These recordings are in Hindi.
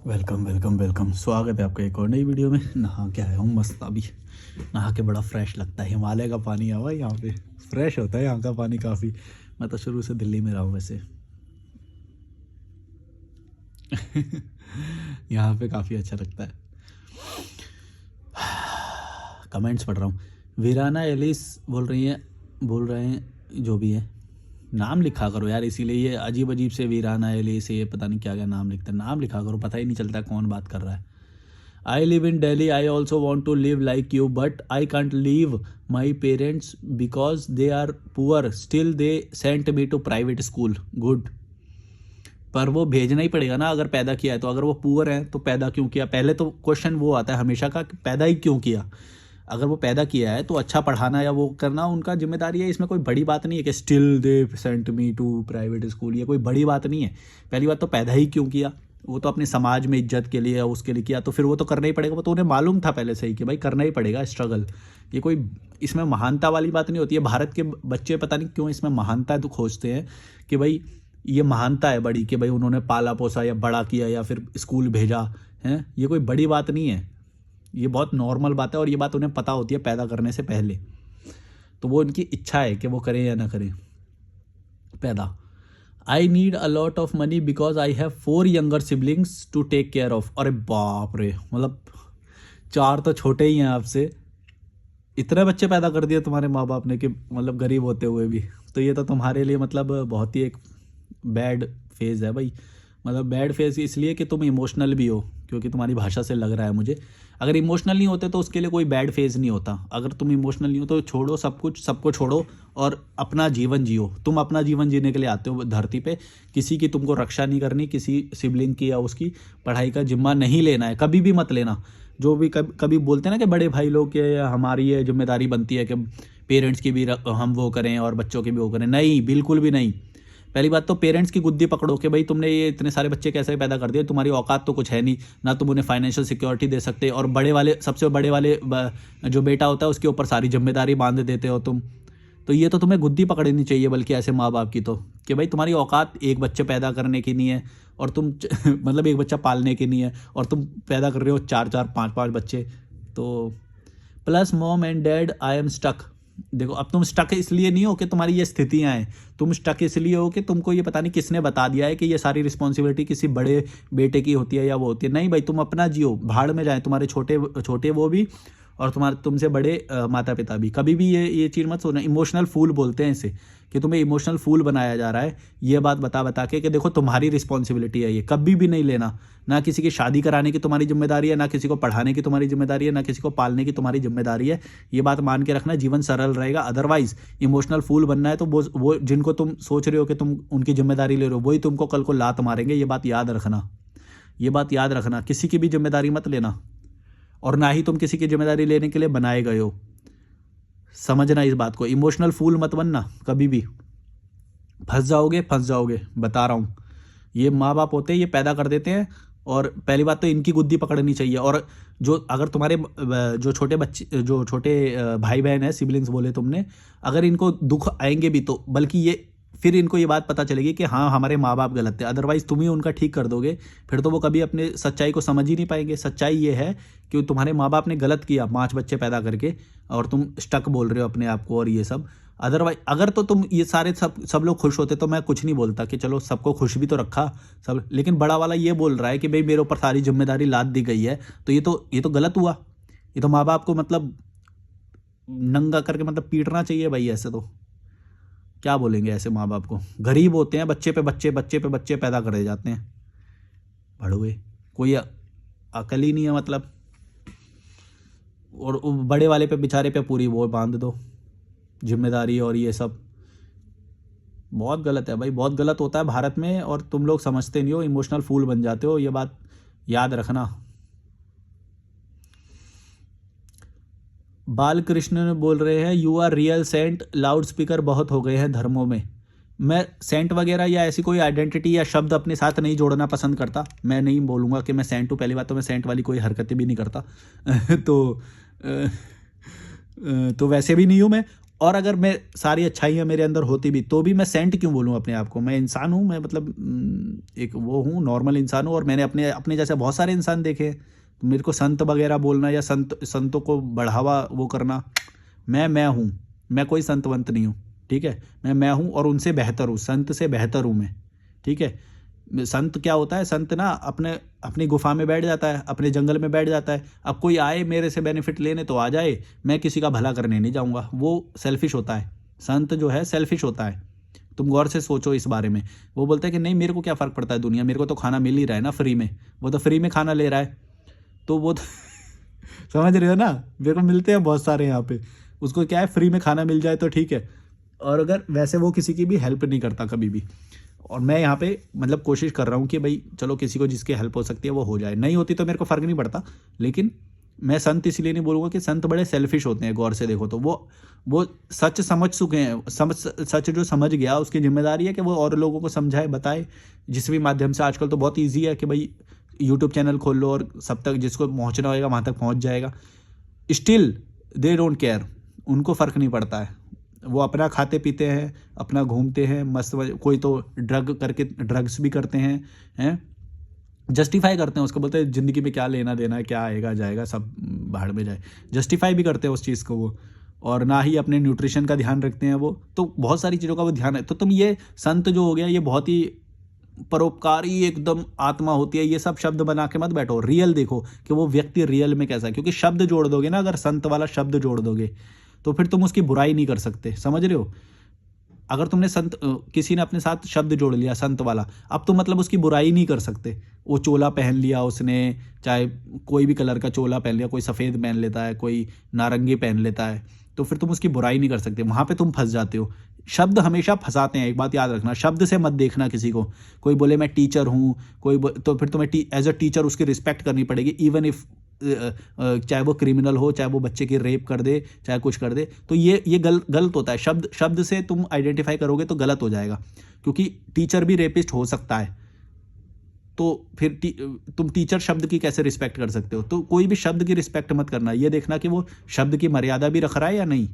Welcome welcome welcome. स्वागत है आपका एक और नई वीडियो में। नहा के आया हूँ मस्त अभी। नहा के बड़ा फ्रेश लगता है। हिमालय का पानी आवा यहाँ पे, फ्रेश होता है यहाँ का पानी काफ़ी। मैं तो शुरू से दिल्ली में रहा हूँ वैसे। यहाँ पे काफ़ी अच्छा लगता है। कमेंट्स पढ़ रहा हूँ। वीराना एलिस बोल रहे हैं जो भी है। नाम लिखा करो यार, इसीलिए ये अजीब अजीब से वीराना एलिस ये पता नहीं क्या क्या नाम लिखते हैं। नाम लिखा करो, पता ही नहीं चलता कौन बात कर रहा है। I live in Delhi. I also want to live like you, but I can't leave my parents because they are poor. Still, they sent me to private school. Good. पर वो भेजना ही पड़ेगा ना, अगर पैदा किया है तो। अगर वो पुअर है तो पैदा क्यों किया? पहले तो क्वेश्चन वो आता है हमेशा का कि पैदा ही क्यों किया। अगर वो पैदा किया है तो अच्छा पढ़ाना या वो करना उनका जिम्मेदारी है। इसमें कोई बड़ी बात नहीं है कि still they sent me to private school, ये कोई बड़ी बात नहीं है। पहली बात तो पैदा ही क्यों किया, वो तो अपने समाज में इज्जत के लिए या उसके लिए किया, तो फिर वो तो करना ही पड़ेगा। वो तो उन्हें मालूम था पहले से ही कि भाई करना ही पड़ेगा स्ट्रगल। ये कोई इसमें महानता वाली बात नहीं होती है। भारत के बच्चे पता नहीं क्यों इसमें महानता तो खोजते हैं कि भाई ये महानता है बड़ी, कि भाई उन्होंने पाला पोसा या बड़ा किया या फिर स्कूल भेजा है। ये कोई बड़ी बात नहीं है, ये बहुत नॉर्मल बात है। और ये बात उन्हें पता होती है पैदा करने से पहले, तो वो उनकी इच्छा है कि वो करें या ना करें पैदा। I need a lot of money because I have 4 younger siblings to take care of. अरे बाप रे, मतलब 4 तो छोटे ही हैं आपसे, इतने बच्चे पैदा कर दिए तुम्हारे माँ बाप ने कि मतलब गरीब होते हुए भी। तो ये तो तुम्हारे लिए मतलब बहुत ही एक बैड फेज़ है भाई। मतलब बैड फेज़ इसलिए कि तुम इमोशनल भी हो, क्योंकि तुम्हारी भाषा से लग रहा है मुझे। अगर इमोशनल नहीं होते तो उसके लिए कोई बैड फेज़ नहीं होता। अगर तुम इमोशनल नहीं हो तो छोड़ो सब कुछ, सबको छोड़ो और अपना जीवन जियो। तुम अपना जीवन जीने के लिए आते हो धरती पे। किसी की तुमको रक्षा नहीं करनी, किसी सिबलिंग की या उसकी पढ़ाई का जिम्मा नहीं लेना है, कभी भी मत लेना। जो भी कभी बोलते हैं ना कि बड़े भाई लोग के हमारी ये जिम्मेदारी बनती है कि पेरेंट्स की भी हम वो करें और बच्चों की भी वो करें, नहीं, बिल्कुल भी नहीं। पहली बात तो पेरेंट्स की गुद्दी पकड़ो कि भाई तुमने ये इतने सारे बच्चे कैसे पैदा कर दिए, तुम्हारी औकात तो कुछ है नहीं ना, तुम उन्हें फाइनेंशियल सिक्योरिटी दे सकते। और बड़े वाले, सबसे बड़े वाले जो बेटा होता है उसके ऊपर सारी जिम्मेदारी बांध देते हो तुम। तो ये तो तुम्हें गुद्दी पकड़नी चाहिए बल्कि ऐसे माँ बाप की तो, कि भाई तुम्हारी औकात एक बच्चे पैदा करने की नहीं है और तुम मतलब एक बच्चा पालने की नहीं है और तुम पैदा कर रहे हो 4-4 5-5 बच्चे। तो plus mom and dad I am stuck. देखो अब तुम स्टक इसलिए नहीं हो कि तुम्हारी ये स्थितियां हैं, तुम स्टक इसलिए हो कि तुमको ये पता नहीं किसने बता दिया है कि ये सारी रिस्पॉन्सिबिलिटी किसी बड़े बेटे की होती है या वो होती है। नहीं भाई, तुम अपना जियो, भाड़ में जाए तुम्हारे छोटे छोटे वो भी और तुम्हारे तुमसे बड़े माता पिता भी। कभी भी ये चीज़ मत सोचना। इमोशनल फूल बोलते हैं इसे, कि तुम्हें इमोशनल फूल बनाया जा रहा है ये बात बता बता के कि देखो तुम्हारी रिस्पॉन्सिबिलिटी है ये। कभी भी नहीं लेना। ना किसी की शादी कराने की तुम्हारी जिम्मेदारी है, ना किसी को पढ़ाने की तुम्हारी जिम्मेदारी है, ना किसी को पालने की तुम्हारी जिम्मेदारी है। ये बात मान के रखना, जीवन सरल रहेगा। अदरवाइज इमोशनल फूल बनना है तो वो जिनको तुम सोच रहे हो कि तुम उनकी जिम्मेदारी ले रहे हो, वही तुमको कल को लात मारेंगे। ये बात याद रखना, ये बात याद रखना। किसी की भी जिम्मेदारी मत लेना और ना ही तुम किसी की जिम्मेदारी लेने के लिए बनाए गए हो। समझना इस बात को। इमोशनल फूल मत बनना कभी भी, फंस जाओगे, बता रहा हूँ। ये माँ बाप होते हैं, ये पैदा कर देते हैं। और पहली बात तो इनकी गुद्दी पकड़नी चाहिए। और जो अगर तुम्हारे जो छोटे बच्चे, जो छोटे भाई बहन है, सिबलिंग्स बोले तुमने, अगर इनको दुख आएंगे भी तो बल्कि ये फिर इनको ये बात पता चलेगी कि हाँ हमारे माँ बाप गलत थे। अदरवाइज तुम ही उनका ठीक कर दोगे, फिर तो वो कभी अपने सच्चाई को समझ ही नहीं पाएंगे। सच्चाई ये है कि तुम्हारे माँ बाप ने गलत किया 5 बच्चे पैदा करके, और तुम स्टक बोल रहे हो अपने आप को और ये सब। अदरवाइज अगर तो तुम ये सारे सब लोग खुश होते तो मैं कुछ नहीं बोलता कि चलो सबको खुश भी तो रखा सब। लेकिन बड़ा वाला ये बोल रहा है कि भाई मेरे ऊपर सारी जिम्मेदारी लाद दी गई है, तो ये तो गलत हुआ। ये तो माँ बाप को मतलब नंगा करके मतलब पीटना चाहिए भाई। ऐसे तो क्या बोलेंगे ऐसे माँ बाप को। गरीब होते हैं, बच्चे पे बच्चे बच्चे पे बच्चे पैदा करे जाते हैं भड़ुए। कोई अकल ही नहीं है मतलब। और बड़े वाले पे बेचारे पे पूरी वो बांध दो जिम्मेदारी और ये सब। बहुत गलत है भाई, बहुत गलत होता है भारत में और तुम लोग समझते नहीं हो, इमोशनल फूल बन जाते हो। ये बात याद रखना। बालकृष्ण बोल रहे हैं you are real saint. Loudspeaker बहुत हो गए हैं धर्मों में। मैं सेंट वगैरह या ऐसी कोई आइडेंटिटी या शब्द अपने साथ नहीं जोड़ना पसंद करता। मैं नहीं बोलूँगा कि मैं सेंट हूँ। पहली बात तो मैं सेंट वाली कोई हरकतें भी नहीं करता। तो तो वैसे भी नहीं हूँ मैं। और अगर मैं सारी अच्छाइयाँ मेरे अंदर होती भी तो भी मैं सेंट क्यों बोलूँ अपने आप को? मैं इंसान हूँ, मैं मतलब एक वो हूँ, नॉर्मल इंसान हूँ, और मैंने अपने अपने जैसे बहुत सारे इंसान देखे हैं। तो मेरे को संत वगैरह बोलना या संतों को बढ़ावा वो करना, मैं हूँ, मैं कोई संत वंत नहीं हूँ, ठीक है? मैं हूँ और उनसे बेहतर हूँ, संत से बेहतर हूँ मैं, ठीक है? संत क्या होता है? संत ना अपने अपनी गुफा में बैठ जाता है, अपने जंगल में बैठ जाता है। अब कोई आए मेरे से बेनिफिट लेने तो आ जाए, मैं किसी का भला करने नहीं जाऊँगा, वो सेल्फिश होता है। संत जो है सेल्फिश होता है। तुम गौर से सोचो इस बारे में। वो बोलता है कि नहीं, मेरे को क्या फ़र्क पड़ता है दुनिया, मेरे को तो खाना मिल ही रहा है ना फ्री में। वो तो फ्री में खाना ले रहा है, तो वो तो समझ रहे हो ना? मेरे को मिलते हैं बहुत सारे यहाँ पे। उसको क्या है, फ्री में खाना मिल जाए तो ठीक है। और अगर वैसे वो किसी की भी हेल्प नहीं करता कभी भी। और मैं यहाँ पे मतलब कोशिश कर रहा हूँ कि भाई चलो किसी को जिसकी हेल्प हो सकती है वो हो जाए, नहीं होती तो मेरे को फ़र्क नहीं पड़ता। लेकिन मैं संत इसलिए नहीं बोलूँगा कि संत बड़े सेल्फिश होते हैं, गौर से देखो तो वो सच समझ चुके हैं, सच जो समझ गया उसकी जिम्मेदारी है कि वो और लोगों को समझाए, बताए, जिस भी माध्यम से। आजकल तो बहुत ईजी है कि भाई यूट्यूब चैनल खोल लो और सब तक जिसको पहुँचना होगा वहाँ तक पहुँच जाएगा। स्टिल दे डोंट केयर, उनको फ़र्क नहीं पड़ता है। वो अपना खाते पीते हैं, अपना घूमते हैं मस्त, कोई तो ड्रग्स भी करते हैं, जस्टिफाई करते हैं उसको, बोलते हैं ज़िंदगी में क्या लेना देना है, क्या आएगा जाएगा सब भाड़ में जाए, जस्टिफाई भी करते हैं उस चीज़ को वो। और ना ही अपने न्यूट्रिशन का ध्यान रखते हैं वो, तो बहुत सारी चीज़ों का वो ध्यान है। तो तुम ये संत जो हो गया, ये बहुत ही परोपकारी एकदम आत्मा होती है, ये सब शब्द बना के मत बैठो, रियल देखो कि वो व्यक्ति रियल में कैसा है। क्योंकि शब्द जोड़ दोगे ना, अगर संत वाला शब्द जोड़ दोगे तो फिर तुम उसकी बुराई नहीं कर सकते, समझ रहे हो? अगर तुमने किसी ने अपने साथ शब्द जोड़ लिया संत वाला, अब तो मतलब उसकी बुराई नहीं कर सकते। वो चोला पहन लिया उसने, चाहे कोई भी कलर का चोला पहन लिया, कोई सफ़ेद पहन लेता है, कोई नारंगी पहन लेता है, तो फिर तुम उसकी बुराई नहीं कर सकते। वहाँ पे तुम फंस जाते हो। शब्द हमेशा फंसाते हैं, एक बात याद रखना, शब्द से मत देखना किसी को। कोई बोले मैं टीचर हूँ, तो फिर तुम्हें एज अ टीचर उसकी रिस्पेक्ट करनी पड़ेगी, इवन इफ़ चाहे वो क्रिमिनल हो, चाहे वो बच्चे की रेप कर दे, चाहे कुछ कर दे। तो ये गलत होता है। शब्द से तुम आइडेंटिफाई करोगे तो गलत हो जाएगा, क्योंकि टीचर भी रेपिस्ट हो सकता है। तो फिर तुम टीचर शब्द की कैसे रिस्पेक्ट कर सकते हो? तो कोई भी शब्द की रिस्पेक्ट मत करना, ये देखना कि वो शब्द की मर्यादा भी रख रहा है या नहीं।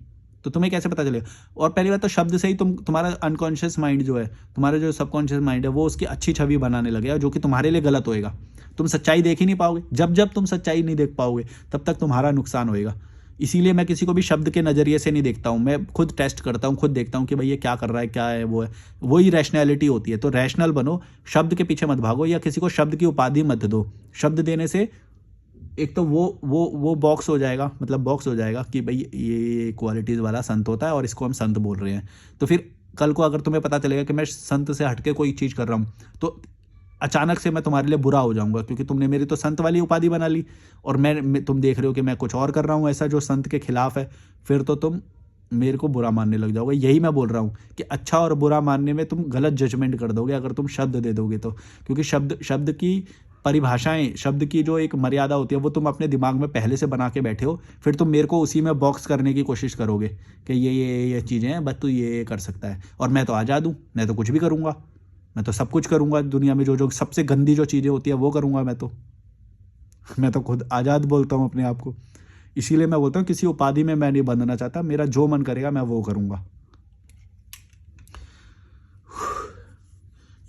तो तुम्हें कैसे पता चलेगा? और पहली बात तो शब्द से ही तुम्हारा अनकॉन्शियस माइंड जो है, तुम्हारा जो सबकॉन्शियस माइंड है, वो उसकी अच्छी छवि बनाने लगेगा, जो कि तुम्हारे लिए गलत होएगा। तुम सच्चाई देख ही नहीं पाओगे। जब जब तुम सच्चाई नहीं देख पाओगे तब तक तुम्हारा नुकसान होएगा। इसीलिए मैं किसी को भी शब्द के नज़रिए से नहीं देखता हूँ, मैं खुद टेस्ट करता हूँ, खुद देखता हूँ कि भाई ये क्या कर रहा है, क्या है, वो है। वही रैशनैलिटी होती है। तो रैशनल बनो, शब्द के पीछे मत भागो, या किसी को शब्द की उपाधि मत दो। शब्द देने से एक तो वो बॉक्स हो जाएगा, मतलब बॉक्स हो जाएगा कि भाई ये क्वालिटीज़ वाला संत होता है और इसको हम संत बोल रहे हैं। तो फिर कल को अगर तुम्हें पता चलेगा कि मैं संत से हटके कोई चीज़ कर रहा हूँ, तो अचानक से मैं तुम्हारे लिए बुरा हो जाऊंगा, क्योंकि तुमने मेरी तो संत वाली उपाधि बना ली और तुम देख रहे हो कि मैं कुछ और कर रहा हूँ ऐसा जो संत के खिलाफ है। फिर तो तुम मेरे को बुरा मानने लग जाओगे। यही मैं बोल रहा हूँ कि अच्छा और बुरा मानने में तुम गलत जजमेंट कर दोगे अगर तुम शब्द दे दोगे तो। क्योंकि शब्द की परिभाषाएं, शब्द की जो एक मर्यादा होती है वो तुम अपने दिमाग में पहले से बना के बैठे हो। फिर तुम मेरे को उसी में बॉक्स करने की कोशिश करोगे कि ये चीज़ें हैं, बस तू ये कर सकता है। और मैं तो आज़ाद हूँ, मैं तो कुछ भी करूँगा, मैं तो सब कुछ करूँगा दुनिया में। जो सबसे गंदी जो चीज़ें होती है वो करूँगा मैं तो खुद आज़ाद बोलता हूँ अपने आप को। इसीलिए मैं बोलता हूँ किसी उपाधि में मैं नहीं बंधना चाहता, मेरा जो मन करेगा मैं वो करूँगा।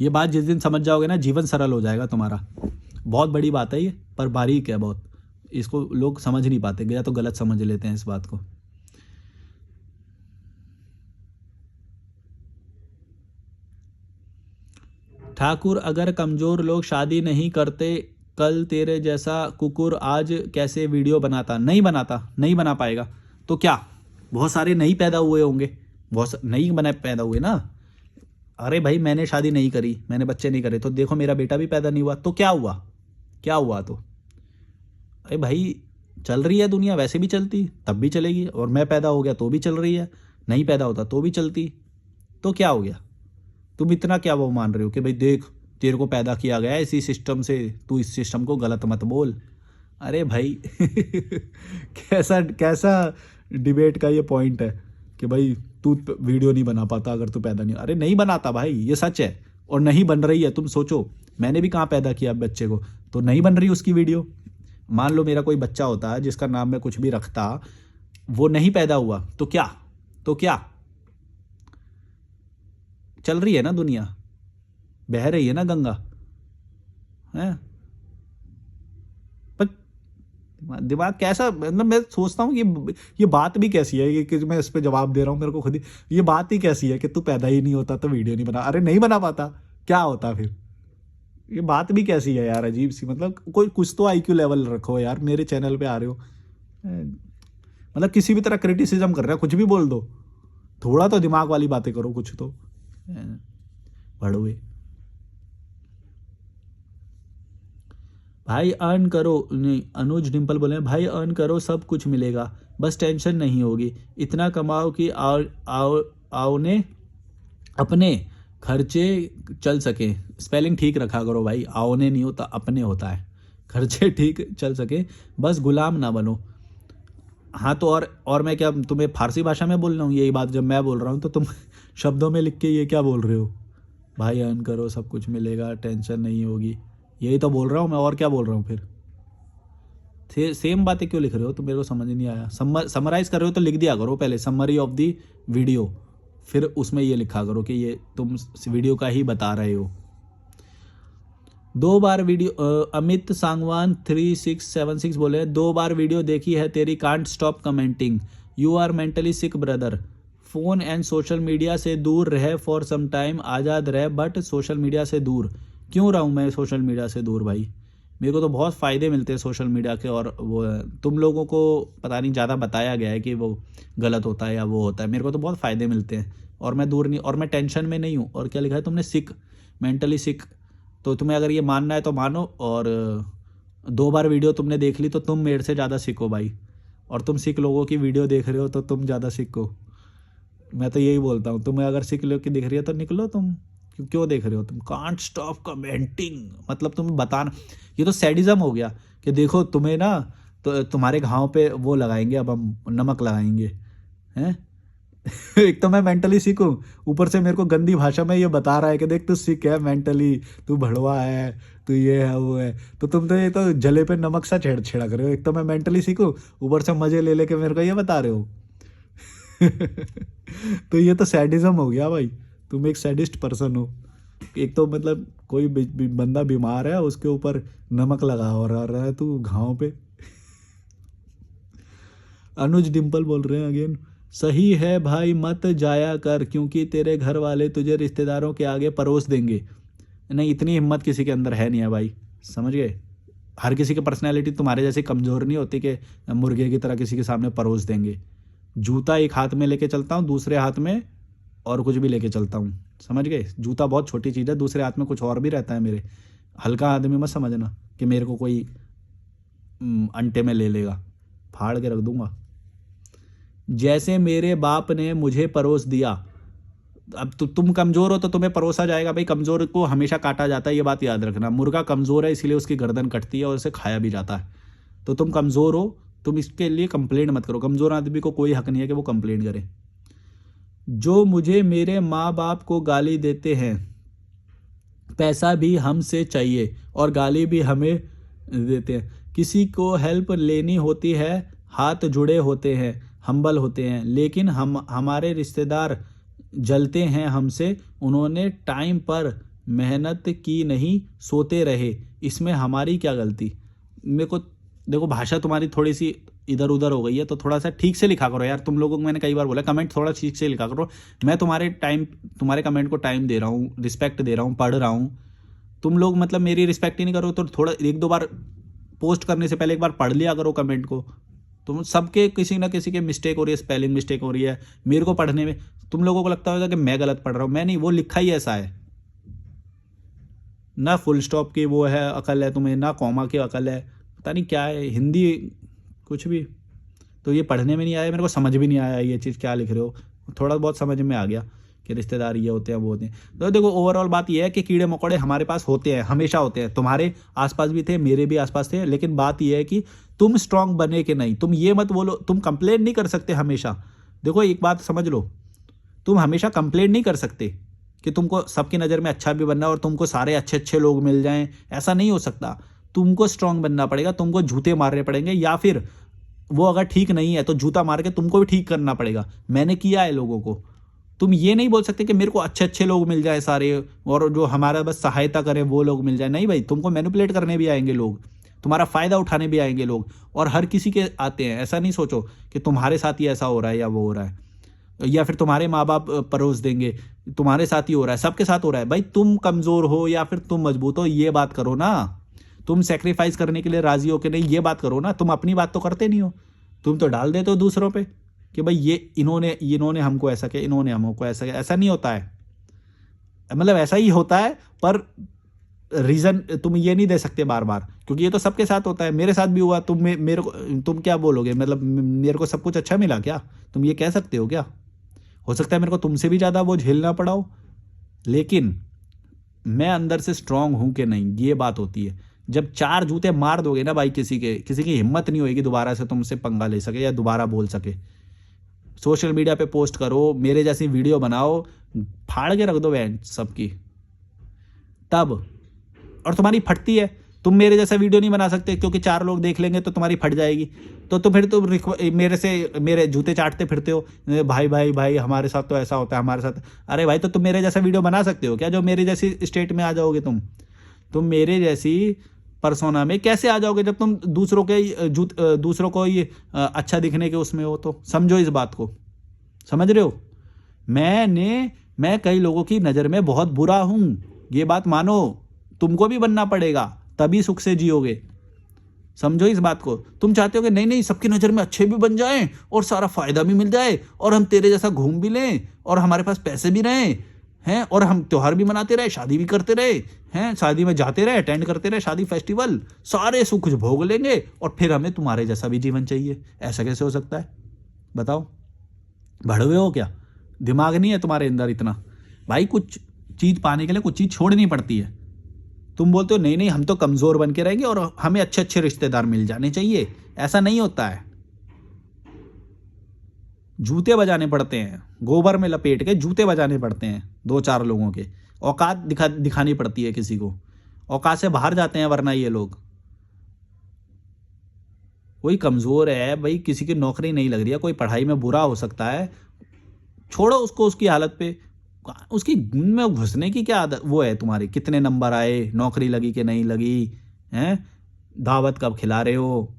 ये बात जिस दिन समझ जाओगे ना, जीवन सरल हो जाएगा तुम्हारा। बहुत बड़ी बात है ये, पर बारीक है बहुत। इसको लोग समझ नहीं पाते, या तो गलत समझ लेते हैं इस बात को। ठाकुर, अगर कमज़ोर लोग शादी नहीं करते, कल तेरे जैसा कुकुर आज कैसे वीडियो बनाता? नहीं बनाता, नहीं बना पाएगा। तो क्या बहुत सारे नहीं पैदा हुए होंगे? बहुत नहीं पैदा हुए ना। अरे भाई मैंने शादी नहीं करी, मैंने बच्चे नहीं करे, तो देखो मेरा बेटा भी पैदा नहीं हुआ, तो क्या हुआ? क्या हुआ? तो अरे भाई चल रही है दुनिया, वैसे भी चलती, तब भी चलेगी। और मैं पैदा हो गया तो भी चल रही है, नहीं पैदा होता तो भी चलती। तो क्या हो गया? तुम इतना क्या वो मान रहे हो कि भाई देख तेरे को पैदा किया गया है इसी सिस्टम से, तू इस सिस्टम को गलत मत बोल। अरे भाई कैसा कैसा डिबेट का ये पॉइंट है कि भाई तू वीडियो नहीं बना पाता अगर तू पैदा नहीं। अरे नहीं बनाता भाई, ये सच है। और नहीं बन रही है, तुम सोचो मैंने भी कहाँ पैदा किया बच्चे को, तो नहीं बन रही उसकी वीडियो। मान लो मेरा कोई बच्चा होता है जिसका नाम मैं कुछ भी रखता, वो नहीं पैदा हुआ, तो क्या तो क्या चल रही है ना दुनिया, बह रही है ना गंगा, है। पर दिमाग कैसा, मतलब मैं सोचता हूँ ये बात भी कैसी है कि मैं इस पे जवाब दे रहा हूँ मेरे को खुद ही। ये बात ही कैसी है कि तू पैदा ही नहीं होता तो वीडियो नहीं बना, अरे नहीं बना पाता क्या होता फिर। ये बात भी कैसी है यार, अजीब सी। मतलब कोई कुछ तो आईक्यू लेवल रखो यार, मेरे चैनल पे आ रहे हो, मतलब किसी भी तरह क्रिटिसिज्म कर रहे हो, कुछ भी बोल दो, थोड़ा तो दिमाग वाली बातें करो कुछ तो, बड़ुए। भाई अर्न करो, नहीं अनुज डिम्पल बोले भाई अर्न करो सब कुछ मिलेगा, बस टेंशन नहीं होगी, इतना कमाओ कि आओ ने अपने खर्चे चल सके। स्पेलिंग ठीक रखा करो भाई, आओने नहीं होता अपने होता है, खर्चे ठीक चल सके, बस गुलाम ना बनो। हाँ तो और मैं क्या तुम्हें फारसी भाषा में बोल रहा हूँ यही बात, जब मैं बोल रहा हूँ तो तुम शब्दों में लिख के ये क्या बोल रहे हो, भाई अर्न करो सब कुछ मिलेगा टेंशन नहीं होगी, यही तो बोल रहा हूँ मैं, और क्या बोल रहा हूँ फिर। सेम बातें क्यों लिख रहे हो, तो मेरे को समझ नहीं आया। समराइज कर रहे हो तो लिख दिया करो पहले समरी ऑफ दी वीडियो, फिर उसमें ये लिखा करो कि ये तुम वीडियो का ही बता रहे हो। 2 बार वीडियो अमित सांगवान 3676 बोले 2 बार वीडियो देखी है तेरी, can't stop commenting, you are mentally sick brother, phone and social media से दूर रहे फॉर सम टाइम, आज़ाद रहे बट सोशल मीडिया से दूर। क्यों रहूँ मैं सोशल मीडिया से दूर भाई, मेरे को तो बहुत फ़ायदे मिलते हैं सोशल मीडिया के, और वो तुम लोगों को पता नहीं ज़्यादा बताया गया है कि वो गलत होता है या वो होता है, मेरे को तो बहुत फ़ायदे मिलते हैं, और मैं दूर नहीं, और मैं टेंशन में नहीं हूँ। और क्या लिखा है तुमने, सिक, मेंटली सिक, तो तुम्हें अगर ये मानना है तो मानो, और 2 बार वीडियो तुमने देख ली तो तुम मेरे से ज़्यादा सिक हो भाई, और तुम सिक लोगों की वीडियो देख रहे हो तो तुम ज़्यादा सिक हो। मैं तो यही बोलता हूँ, तुम्हें अगर सिक लोग की दिख रही है तो निकलो तुम, क्यों देख रहे हो तुम, कांट स्टॉप कमेंटिंग, मतलब तुम्हें बताना, ये तो सैडिज्म हो गया कि देखो तुम्हें ना, तो तुम्हारे घाव पे वो लगाएंगे, अब हम नमक लगाएंगे, हैं। एक तो मैं मेंटली सिक हूँ, ऊपर से मेरे को गंदी भाषा में ये बता रहा है कि देख तू सिक है मेंटली, तू भड़वा है, तू ये है वो है, तो तुम तो ये तो जले पे नमक सा छेड़ा कर रहे हो। एक तो मैं मेंटली सिक हूँ, ऊपर से मजे ले लेके मेरे को ये बता रहे हो। तो ये तो सैडिज्म हो गया भाई, तुम एक सैडिस्ट पर्सन हो। एक तो मतलब कोई बंदा बीमार है उसके ऊपर नमक लगा और आ रहा है तू घाव पे। अनुज डिम्पल बोल रहे हैं अगेन, सही है भाई मत जाया कर, क्योंकि तेरे घर वाले तुझे रिश्तेदारों के आगे परोस देंगे। नहीं इतनी हिम्मत किसी के अंदर है नहीं है भाई, समझ गए। हर किसी की पर्सनैलिटी तुम्हारे जैसे कमज़ोर नहीं होती कि मुर्गे की तरह किसी के सामने परोस देंगे। जूता एक हाथ में लेके चलता हूँ, दूसरे हाथ में और कुछ भी लेके चलता हूँ, समझ गए। जूता बहुत छोटी चीज़ है, दूसरे हाथ में कुछ और भी रहता है मेरे। हल्का आदमी मत समझना कि मेरे को कोई अंटे में ले लेगा, फाड़ के रख दूंगा। जैसे मेरे बाप ने मुझे परोस दिया, अब तुम कमज़ोर हो तो तुम्हें परोसा जाएगा भाई, कमज़ोर को हमेशा काटा जाता है, ये बात याद रखना। मुर्गा कमज़ोर है इसलिए उसकी गर्दन कटती है और उसे खाया भी जाता है। तो तुम कमज़ोर हो, तुम इसके लिए कंप्लेंट मत करो, कमज़ोर आदमी को कोई हक नहीं है कि वो कंप्लेंट करे। जो मुझे मेरे माँ बाप को गाली देते हैं, पैसा भी हमसे चाहिए और गाली भी हमें देते हैं, किसी को हेल्प लेनी होती है हाथ जुड़े होते हैं, हम्बल होते हैं, लेकिन हमारे रिश्तेदार जलते हैं हमसे, उन्होंने टाइम पर मेहनत की नहीं, सोते रहे, इसमें हमारी क्या गलती। मेरे को देखो भाषा तुम्हारी थोड़ी सी इधर उधर हो गई है, तो थोड़ा सा ठीक से लिखा करो यार। तुम लोगों को मैंने कई बार बोला कमेंट थोड़ा ठीक से लिखा करो। मैं तुम्हारे कमेंट को टाइम दे रहा हूँ, रिस्पेक्ट दे रहा हूँ, पढ़ रहा हूँ। तुम लोग मतलब मेरी रिस्पेक्ट ही नहीं करो, तो थोड़ा 1-2 बार पोस्ट करने से पहले एक बार पढ़ लिया करो कमेंट को। तुम सबके किसी ना किसी के मिस्टेक हो रही है, स्पेलिंग मिस्टेक हो रही है मेरे को पढ़ने में। तुम लोगों को लगता होगा कि मैं गलत पढ़ रहा हूँ, मैं नहीं, वो लिखा ही ऐसा है ना। फुल स्टॉप की वो है अकल है तुम्हें, ना कॉमा की अकल है, पता नहीं क्या है हिंदी कुछ भी। तो ये पढ़ने में नहीं आया, मेरे को समझ भी नहीं आया ये चीज़ क्या लिख रहे हो। थोड़ा बहुत समझ में आ गया कि रिश्तेदार ये होते हैं वो होते हैं। तो देखो ओवरऑल बात ये है कि कीड़े मकोड़े हमारे पास होते हैं, हमेशा होते हैं। तुम्हारे आसपास भी थे, मेरे भी आसपास थे, लेकिन बात ये है कि तुम स्ट्रांग बने कि नहीं। तुम ये मत बोलो, तुम कंप्लेन नहीं कर सकते हमेशा। देखो एक बात समझ लो, तुम हमेशा कंप्लेन नहीं कर सकते कि तुमको सबकी नज़र में अच्छा भी बनना और तुमको सारे अच्छे अच्छे लोग मिल जाएं, ऐसा नहीं हो सकता। तुमको स्ट्रांग बनना पड़ेगा, तुमको जूते मारने पड़ेंगे, या फिर वो अगर ठीक नहीं है तो जूता मार के तुमको भी ठीक करना पड़ेगा। मैंने किया है लोगों को। तुम ये नहीं बोल सकते कि मेरे को अच्छे अच्छे लोग मिल जाए सारे, और जो हमारा बस सहायता करें वो लोग मिल जाए। नहीं भाई, तुमको मैनिपुलेट करने भी आएंगे लोग, तुम्हारा फ़ायदा उठाने भी आएंगे लोग, और हर किसी के आते हैं। ऐसा नहीं सोचो कि तुम्हारे साथ ही ऐसा हो रहा है या वो हो रहा है, या फिर तुम्हारे माँ बाप परोस देंगे, तुम्हारे साथ ही हो रहा है, सबके साथ हो रहा है। भाई तुम कमज़ोर हो या फिर तुम मजबूत हो, ये बात करो ना। तुम सेक्रीफाइस करने के लिए राजी हो कि नहीं, ये बात करो ना। तुम अपनी बात तो करते नहीं हो, तुम तो डाल देते हो दूसरों पे कि भाई ये इन्होंने हमको ऐसा किया, इन्होंने हमको ऐसा किया। ऐसा नहीं होता है, मतलब ऐसा ही होता है, पर रीज़न तुम ये नहीं दे सकते बार बार, क्योंकि ये तो सबके साथ होता है। मेरे साथ भी हुआ। मेरे को तुम क्या बोलोगे, मतलब मेरे को सब कुछ अच्छा मिला क्या, तुम ये कह सकते हो क्या? हो सकता है मेरे को तुमसे भी ज़्यादा वो झेलना पड़ा हो, लेकिन मैं अंदर से स्ट्रांग हूं कि नहीं, ये बात होती है। जब 4 जूते मार दोगे ना भाई, किसी की हिम्मत नहीं होगी दोबारा से तुमसे पंगा ले सके या दोबारा बोल सके। सोशल मीडिया पे पोस्ट करो, मेरे जैसी वीडियो बनाओ, फाड़ के रख दो बैंड सबकी, तब। और तुम्हारी फटती है, तुम मेरे जैसा वीडियो नहीं बना सकते क्योंकि 4 लोग देख लेंगे तो तुम्हारी फट जाएगी। तो फिर तुम मेरे जूते चाटते फिरते हो, भाई भाई भाई हमारे साथ तो ऐसा होता है, हमारे साथ। अरे भाई, तो तुम मेरे जैसा वीडियो बना सकते हो क्या, जो मेरे जैसी स्टेट में आ जाओगे? तुम मेरे जैसी पर्सोना में कैसे आ जाओगे जब तुम दूसरों को ये अच्छा दिखने के उसमें हो? तो समझो इस बात को, समझ रहे हो? मैं कई लोगों की नज़र में बहुत बुरा हूं, ये बात मानो। तुमको भी बनना पड़ेगा, तभी सुख से जियोगे। समझो इस बात को। तुम चाहते हो कि नहीं नहीं, सबकी नज़र में अच्छे भी बन जाएं और सारा फायदा भी मिल जाए, और हम तेरे जैसा घूम भी लें, और हमारे पास पैसे भी रहें हैं, और हम त्योहार भी मनाते रहे, शादी भी करते रहे हैं, शादी में जाते रहे, अटेंड करते रहे शादी फेस्टिवल, सारे सुख भोग लेंगे, और फिर हमें तुम्हारे जैसा भी जीवन चाहिए। ऐसा कैसे हो सकता है, बताओ? भड़वे हो क्या? दिमाग नहीं है तुम्हारे अंदर इतना? भाई कुछ चीज़ पाने के लिए कुछ चीज़ छोड़नी पड़ती है। तुम बोलते हो नहीं नहीं, हम तो कमज़ोर बन के रहेंगे और हमें अच्छे अच्छे रिश्तेदार मिल जाने चाहिए। ऐसा नहीं होता है। जूते बजाने पड़ते हैं, गोबर में लपेट के जूते बजाने पड़ते हैं 2-4 लोगों के। औकात दिखानी पड़ती है किसी को, औकात से बाहर जाते हैं वरना ये लोग। कोई कमज़ोर है भाई, किसी की नौकरी नहीं लग रही है, कोई पढ़ाई में बुरा हो सकता है, छोड़ो उसको उसकी हालत पे। उसकी में घुसने की क्या आदत वो है तुम्हारी? कितने नंबर आए, नौकरी लगी कि नहीं लगी, हैं, दावत कब खिला रहे हो?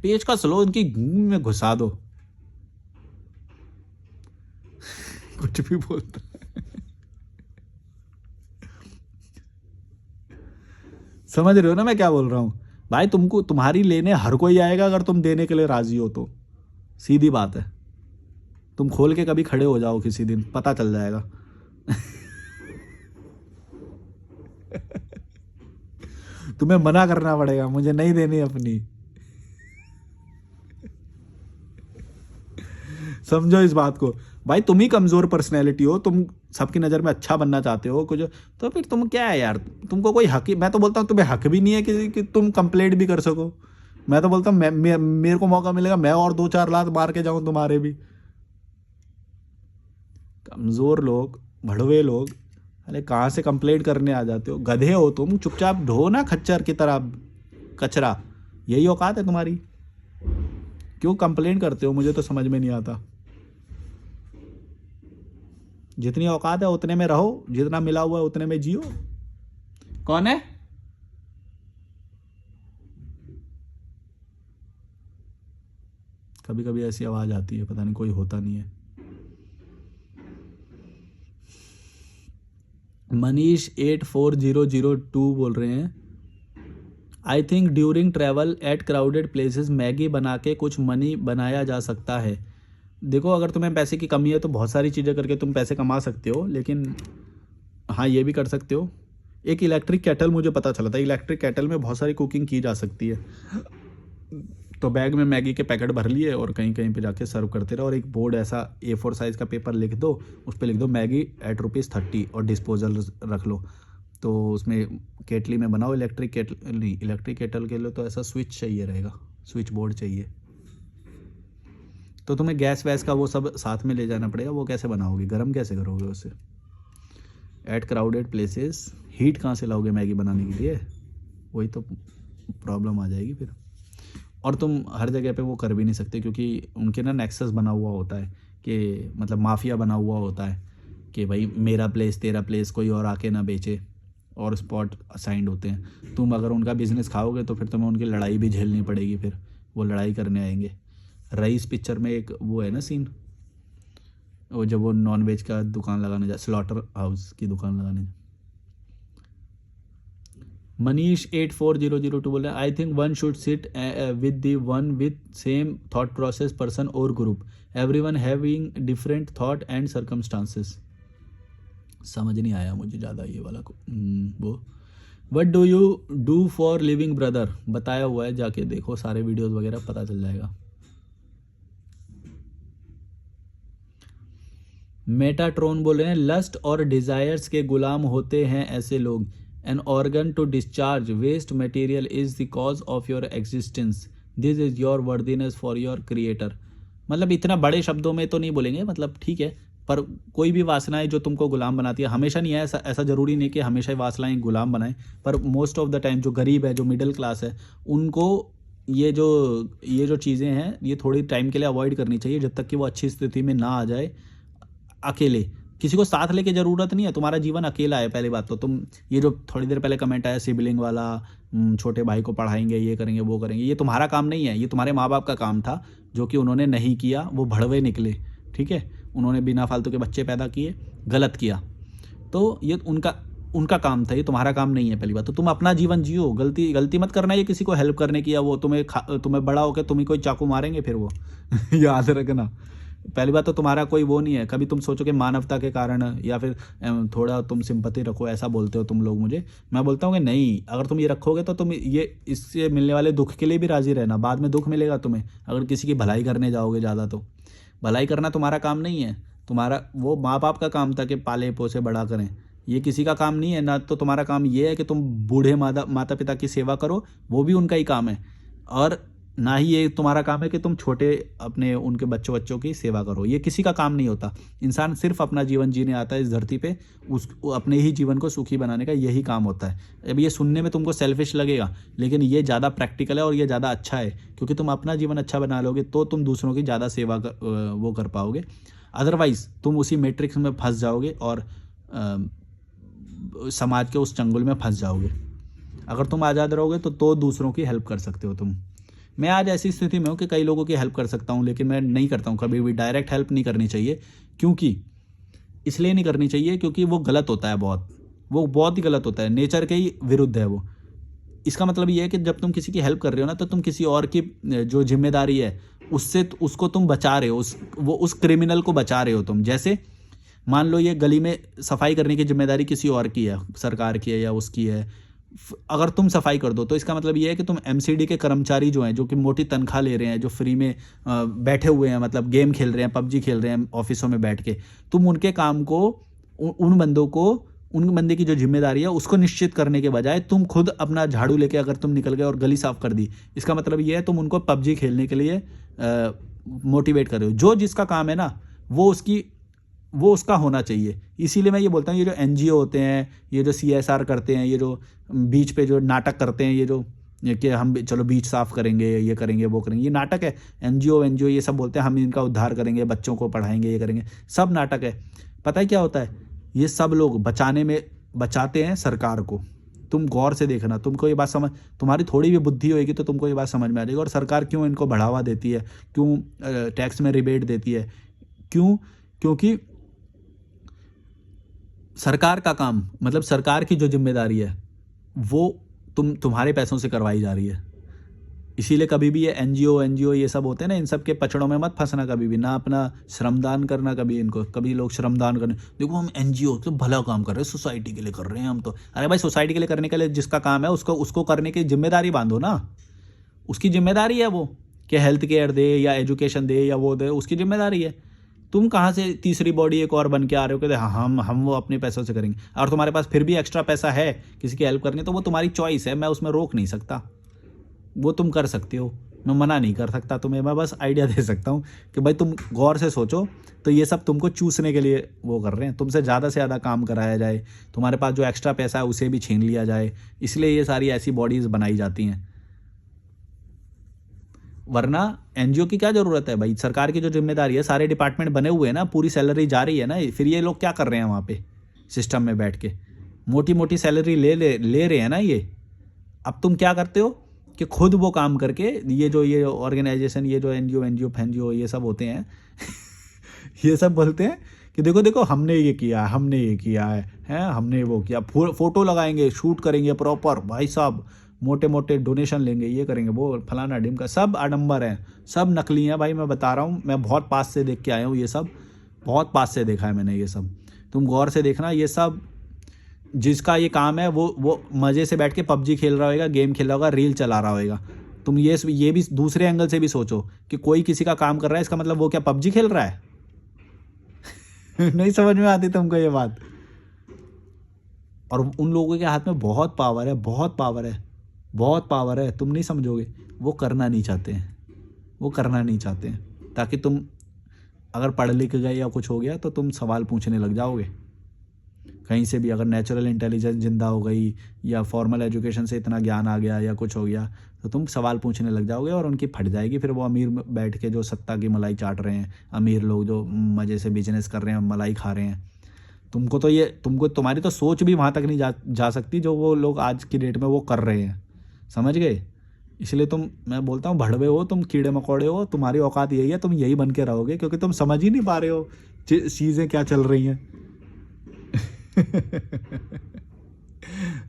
पेच का स्लो उनकी में घुसा दो। कुछ भी बोलता है। समझ रहे हो ना मैं क्या बोल रहा हूं? भाई तुमको तुम्हारी लेने हर कोई आएगा अगर तुम देने के लिए राजी हो तो। सीधी बात है। तुम खोल के कभी खड़े हो जाओ किसी दिन, पता चल जाएगा। तुम्हें मना करना पड़ेगा, मुझे नहीं देनी अपनी। समझो इस बात को। भाई तुम ही कमज़ोर पर्सनैलिटी हो, तुम सबकी नज़र में अच्छा बनना चाहते हो कुछ, तो फिर तुम क्या है यार, तुमको कोई हक ही, मैं तो बोलता हूँ तुम्हें हक भी नहीं है कि तुम कंप्लेंट भी कर सको। मैं तो बोलता हूँ मेरे को मौका मिलेगा, मैं और 2-4 लात मार के जाऊँ तुम्हारे भी। कमज़ोर लोग, भड़वे लोग, अरे कहाँ से कंप्लेंट करने आ जाते हो? गधे हो तुम, चुपचाप ढो ना खच्चर की तरह कचरा। यही औकात है तुम्हारी? क्यों कंप्लेंट करते हो, मुझे तो समझ में नहीं आता। जितनी औकात है उतने में रहो, जितना मिला हुआ है उतने में जियो। कौन है? कभी कभी ऐसी आवाज आती है, पता नहीं कोई होता नहीं है। मनीष 84002 बोल रहे हैं, I think during travel at crowded places Maggi बना के कुछ मनी बनाया जा सकता है। देखो, अगर तुम्हें पैसे की कमी है तो बहुत सारी चीज़ें करके तुम पैसे कमा सकते हो, लेकिन हाँ ये भी कर सकते हो। एक इलेक्ट्रिक केटल मुझे पता चला था, इलेक्ट्रिक केटल में बहुत सारी कुकिंग की जा सकती है। तो बैग में मैगी के पैकेट भर लिए और कहीं कहीं पे जाके सर्व करते रहो, और एक बोर्ड ऐसा A4 साइज़ का पेपर लिख दो, उस पर लिख दो मैगी एट ₹30 और डिस्पोजल रख लो। तो उसमें केटली में बनाओ। इलेक्ट्रिक केटल के लिए तो ऐसा स्विच चाहिए रहेगा, स्विच बोर्ड चाहिए। तो तुम्हें गैस वैस का वो सब साथ में ले जाना पड़ेगा। वो कैसे बनाओगे, गर्म कैसे करोगे उसे? एट क्राउडेड प्लेसेस हीट कहाँ से लाओगे मैगी बनाने के लिए? वही तो प्रॉब्लम आ जाएगी फिर। और तुम हर जगह पे वो कर भी नहीं सकते, क्योंकि उनके ना नेक्सस बना हुआ होता है कि मतलब माफिया बना हुआ होता है कि भाई मेरा प्लेस तेरा प्लेस कोई और आके ना बेचे, और स्पॉट असाइंड होते हैं। तुम अगर उनका बिजनेस खाओगे तो फिर तुम्हें उनकी लड़ाई भी झेलनी पड़ेगी, फिर वो लड़ाई करने आएंगे। रईस पिक्चर में एक वो है ना सीन, वो जब वो नॉन वेज का दुकान लगाने जा, स्लॉटर हाउस की दुकान लगाने जा। मनीष 84002 बोल रहे हैं, I think one should sit with the one with same thought process person और group, everyone having different thought and circumstances. समझ नहीं आया मुझे ज़्यादा ये वाला को। वो what do you do for living brother, बताया हुआ है, जाके देखो सारे वीडियोस वगैरह पता चल जाएगा। मेटाट्रोन बोल रहे हैं, लस्ट और डिजायर्स के गुलाम होते हैं ऐसे लोग। An organ to discharge waste material is the cause of your existence, this is your worthiness for your creator. मतलब इतना बड़े शब्दों में तो नहीं बोलेंगे, मतलब ठीक है, पर कोई भी वासनाएं जो तुमको गुलाम बनाती है, हमेशा नहीं है ऐसा, ऐसा ज़रूरी नहीं कि हमेशा ही वासनाएं गुलाम बनाएं, पर मोस्ट ऑफ द टाइम जो गरीब है, जो मिडिल क्लास है, उनको ये जो चीज़ें हैं ये थोड़ी टाइम के लिए अवॉइड करनी चाहिए, जब तक कि वो अच्छी स्थिति में ना आ जाए। अकेले किसी को साथ लेके ज़रूरत नहीं है, तुम्हारा जीवन अकेला है। पहली बात तो तुम ये जो थोड़ी देर पहले कमेंट आया सिबलिंग वाला, छोटे भाई को पढ़ाएंगे, ये करेंगे वो करेंगे, ये तुम्हारा काम नहीं है, ये तुम्हारे माँ बाप का काम था जो कि उन्होंने नहीं किया, वो भड़वे निकले, ठीक है, उन्होंने बिना फालतू के बच्चे पैदा किए, गलत किया, तो ये उनका काम था, ये तुम्हारा काम नहीं है। पहली बात तो तुम अपना जीवन जियो, गलती मत करना ये किसी को हेल्प करने की, या वो तुम्हें बड़ा होकर तुम्हें कोई चाकू मारेंगे फिर वो याद रखना। पहली बात तो तुम्हारा कोई वो नहीं है, कभी तुम सोचो कि मानवता के कारण या फिर थोड़ा तुम सिंपैथी रखो, ऐसा बोलते हो तुम लोग मुझे, मैं बोलता हूँ कि नहीं, अगर तुम ये रखोगे तो तुम ये इससे मिलने वाले दुख के लिए भी राजी रहना, बाद में दुख मिलेगा तुम्हें अगर किसी की भलाई करने जाओगे ज़्यादा। तो भलाई करना तुम्हारा काम नहीं है, तुम्हारा वो माँ बाप का काम था कि पाले पोसे बड़ा करें, ये किसी का काम नहीं है ना। तो तुम्हारा काम ये है कि तुम बूढ़े माता पिता की सेवा करो, वो भी उनका ही काम है, और ना ही ये तुम्हारा काम है कि तुम छोटे अपने उनके बच्चों की सेवा करो, ये किसी का काम नहीं होता। इंसान सिर्फ अपना जीवन जीने आता है इस धरती पे, अपने ही जीवन को सुखी बनाने का यही काम होता है। अब ये सुनने में तुमको सेल्फिश लगेगा, लेकिन ये ज़्यादा प्रैक्टिकल है और ये ज़्यादा अच्छा है, क्योंकि तुम अपना जीवन अच्छा बना लोगे तो तुम दूसरों की ज़्यादा सेवा वो कर पाओगे। अदरवाइज तुम उसी मैट्रिक्स में फंस जाओगे और समाज के उस चंगुल में फंस जाओगे। अगर तुम आज़ाद रहोगे तो दूसरों की हेल्प कर सकते हो तुम। मैं आज ऐसी स्थिति में हूँ कि कई लोगों की हेल्प कर सकता हूँ, लेकिन मैं नहीं करता हूँ कभी भी। डायरेक्ट हेल्प नहीं करनी चाहिए, क्योंकि इसलिए नहीं करनी चाहिए क्योंकि वो गलत होता है, वो बहुत ही गलत होता है, नेचर के ही विरुद्ध है वो। इसका मतलब ये है कि जब तुम किसी की हेल्प कर रहे हो ना, तो तुम किसी और की जो जिम्मेदारी है उसको तुम बचा रहे हो, उस क्रिमिनल को बचा रहे हो तुम। जैसे मान लो ये गली में सफाई करने की जिम्मेदारी किसी और की है, सरकार की है या उसकी है, अगर तुम सफाई कर दो तो इसका मतलब ये है कि तुम एमसीडी के कर्मचारी जो हैं, जो कि मोटी तनख्वाह ले रहे हैं, जो फ्री में बैठे हुए हैं, मतलब गेम खेल रहे हैं, पबजी खेल रहे हैं ऑफिसों में बैठ के, तुम उनके काम को उन बंदे की जो जिम्मेदारी है उसको निश्चित करने के बजाय तुम खुद अपना झाड़ू लेके अगर तुम निकल गए और गली साफ कर दी, इसका मतलब ये है तुम उनको पबजी खेलने के लिए मोटिवेट कर रहे हो। जो जिसका काम है ना वो उसका होना चाहिए। इसीलिए मैं ये बोलता हूँ, ये जो एनजीओ होते हैं, ये जो सीएसआर करते हैं, ये जो बीच पे जो नाटक करते हैं, ये जो कि हम चलो बीच साफ करेंगे, ये करेंगे वो करेंगे, ये नाटक है। एनजीओ ये सब बोलते हैं हम इनका उद्धार करेंगे, बच्चों को पढ़ाएंगे, ये करेंगे, सब नाटक है। पता है क्या होता है, ये सब लोग बचाते हैं सरकार को। तुम गौर से देखना, तुमको ये बात समझ, तुम्हारी थोड़ी भी बुद्धि होगी तो तुमको ये बात समझ में आ जाएगी। और सरकार क्यों इनको बढ़ावा देती है, क्यों टैक्स में रिबेट देती है, क्योंकि सरकार का काम, मतलब सरकार की जो जिम्मेदारी है वो तुम्हारे पैसों से करवाई जा रही है। इसीलिए कभी भी ये एनजीओ ये सब होते हैं ना, इन सब के पचड़ों में मत फंसना कभी भी, ना अपना श्रमदान करना कभी लोग श्रमदान करने, देखो हम एनजीओ तो भला काम कर रहे हैं, सोसाइटी के लिए कर रहे हैं हम तो। अरे भाई, सोसाइटी के लिए करने के लिए जिसका काम है उसको करने की जिम्मेदारी बांधो ना, उसकी जिम्मेदारी है वो कि हेल्थ केयर दे या एजुकेशन दे या वो दे, उसकी जिम्मेदारी है। तुम कहाँ से तीसरी बॉडी एक और बन के आ रहे हो कि हम वो अपने पैसों से करेंगे। और तुम्हारे पास फिर भी एक्स्ट्रा पैसा है किसी की हेल्प करनी, तो वो तुम्हारी चॉइस है, मैं उसमें रोक नहीं सकता, वो तुम कर सकते हो। मैं मना नहीं कर सकता तुम्हें, मैं बस आइडिया दे सकता हूँ कि भाई तुम गौर से सोचो। तो ये सब तुमको चूसने के लिए वो कर रहे हैं, तुमसे ज़्यादा से ज़्यादा काम कराया जाए, तुम्हारे पास जो एक्स्ट्रा पैसा है उसे भी छीन लिया जाए, इसलिए ये सारी ऐसी बॉडीज़ बनाई जाती हैं। वरना एनजीओ की क्या ज़रूरत है भाई, सरकार की जो जिम्मेदारी है, सारे डिपार्टमेंट बने हुए हैं ना, पूरी सैलरी जा रही है ना, फिर ये लोग क्या कर रहे हैं वहाँ पे सिस्टम में बैठ के, मोटी मोटी सैलरी ले रहे हैं ना ये। अब तुम क्या करते हो कि खुद वो काम करके, ये ऑर्गेनाइजेशन, ये जो एनजीओ फैनजीओ ये सब होते हैं ये सब बोलते हैं कि देखो देखो हमने ये किया है, हमने ये किया है हमने वो किया, फोटो लगाएंगे, शूट करेंगे प्रॉपर भाई साहब, मोटे मोटे डोनेशन लेंगे, ये करेंगे, वो फलाना ढिमका, सब आडंबर हैं, सब नकली हैं भाई। मैं बता रहा हूँ, मैं बहुत पास से देख के आया हूँ ये सब, बहुत पास से देखा है मैंने ये सब। तुम गौर से देखना, ये सब जिसका ये काम है वो मज़े से बैठ के पबजी खेल रहा होगा, गेम खेल रहा होगा, रील चला रहा होगा। तुम ये भी दूसरे एंगल से भी सोचो कि कोई किसी का काम कर रहा है, इसका मतलब वो क्या पबजी खेल रहा है नहीं समझ में आती तुमको ये बात। और उन लोगों के हाथ में बहुत पावर है, बहुत पावर है, बहुत पावर है, तुम नहीं समझोगे। वो करना नहीं चाहते हैं, वो करना नहीं चाहते हैं, ताकि तुम अगर पढ़ लिख गए या कुछ हो गया तो तुम सवाल पूछने लग जाओगे कहीं से भी। अगर नेचुरल इंटेलिजेंस जिंदा हो गई या फॉर्मल एजुकेशन से इतना ज्ञान आ गया या कुछ हो गया, तो तुम सवाल पूछने लग जाओगे और उनकी फट जाएगी। फिर वो अमीर बैठ के जो सत्ता की मलाई चाट रहे हैं, अमीर लोग जो मज़े से बिजनेस कर रहे हैं, मलाई खा रहे हैं, तुमको तुम्हारी तो सोच भी वहाँ तक नहीं जा सकती जो वो लोग आज की डेट में वो कर रहे हैं, समझ गए। इसलिए मैं बोलता हूँ भड़वे हो तुम, कीड़े मकोड़े हो, तुम्हारी औकात यही है, तुम यही बन के रहोगे, क्योंकि तुम समझ ही नहीं पा रहे हो चीज़ें क्या चल रही हैं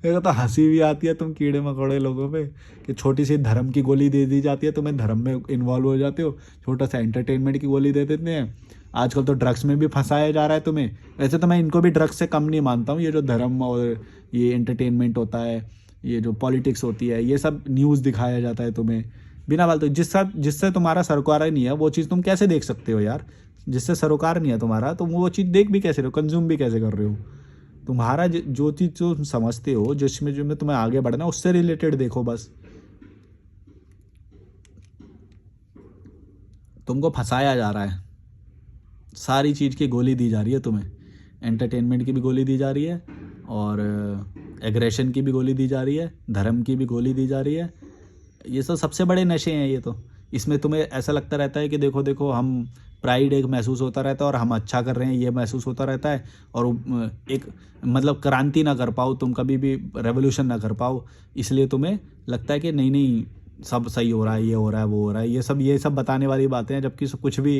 मेरे को तो हंसी भी आती है तुम कीड़े मकोड़े लोगों पे, कि छोटी सी धर्म की गोली दे दी जाती है तुम्हें, धर्म में इन्वॉल्व हो जाते हो, छोटा सा एंटरटेनमेंट की गोली दे देते हैं। आजकल तो ड्रग्स में भी फंसाया जा रहा है तुम्हें। वैसे तो मैं इनको भी ड्रग्स से कम नहीं मानता हूँ, ये जो धर्म और ये एंटरटेनमेंट होता है, ये जो पॉलिटिक्स होती है, ये सब न्यूज़ दिखाया जाता है तुम्हें बिना फालतू। जिससे तुम्हारा सरोकार नहीं है वो चीज़ तुम कैसे देख सकते हो यार। जिससे सरोकार नहीं है तुम्हारा, तुम वो चीज़ देख भी कैसे रहे हो, कंज्यूम भी कैसे कर रहे हो। तुम्हारा जो चीज़ जो तुम समझते हो, जो तुम्हें आगे बढ़ना, उससे रिलेटेड देखो बस। तुमको फंसाया जा रहा है, सारी चीज़ की गोली दी जा रही है तुम्हें, एंटरटेनमेंट की भी गोली दी जा रही है, और एग्रेशन की भी गोली दी जा रही है, धर्म की भी गोली दी जा रही है। ये सब सबसे बड़े नशे हैं ये तो। इसमें तुम्हें ऐसा लगता रहता है कि देखो देखो हम प्राइड एक महसूस होता रहता है और हम अच्छा कर रहे हैं, ये महसूस होता रहता है। और एक मतलब क्रांति ना कर पाओ तुम, कभी भी रेवोल्यूशन ना कर पाओ, इसलिए तुम्हें लगता है कि नहीं नहीं सब सही हो रहा है, ये हो रहा है, वो हो रहा है, ये सब बताने वाली बातें हैं, जबकि कुछ भी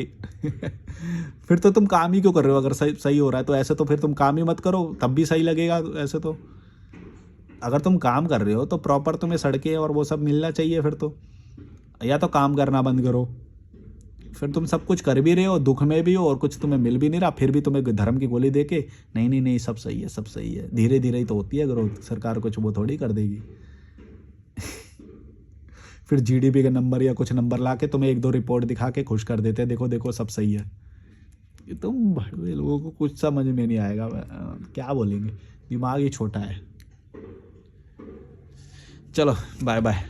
फिर तो तुम काम ही क्यों कर रहे हो। अगर सही हो रहा है तो ऐसे तो फिर तुम काम ही मत करो, तब भी सही लगेगा। ऐसे तो अगर तुम काम कर रहे हो तो प्रॉपर तुम्हें सड़कें और वो सब मिलना चाहिए फिर तो। या तो काम करना बंद करो, फिर तुम सब कुछ कर भी रहे हो, दुख में भी हो, और कुछ तुम्हें मिल भी नहीं रहा, फिर भी तुम्हें धर्म की गोली दे के नहीं नहीं नहीं सब सही है, सब सही है। धीरे धीरे ही तो होती है ग्रोथ, सरकार कुछ वो थोड़ी कर देगी फिर जीडीपी का नंबर या कुछ नंबर ला के तुम्हें एक दो रिपोर्ट दिखा के खुश कर देते हैं, देखो देखो सब सही है। ये तुम बड़े लोगों को कुछ समझ में नहीं आएगा, क्या बोलेंगे, दिमाग ही छोटा है। चलो बाय बाय।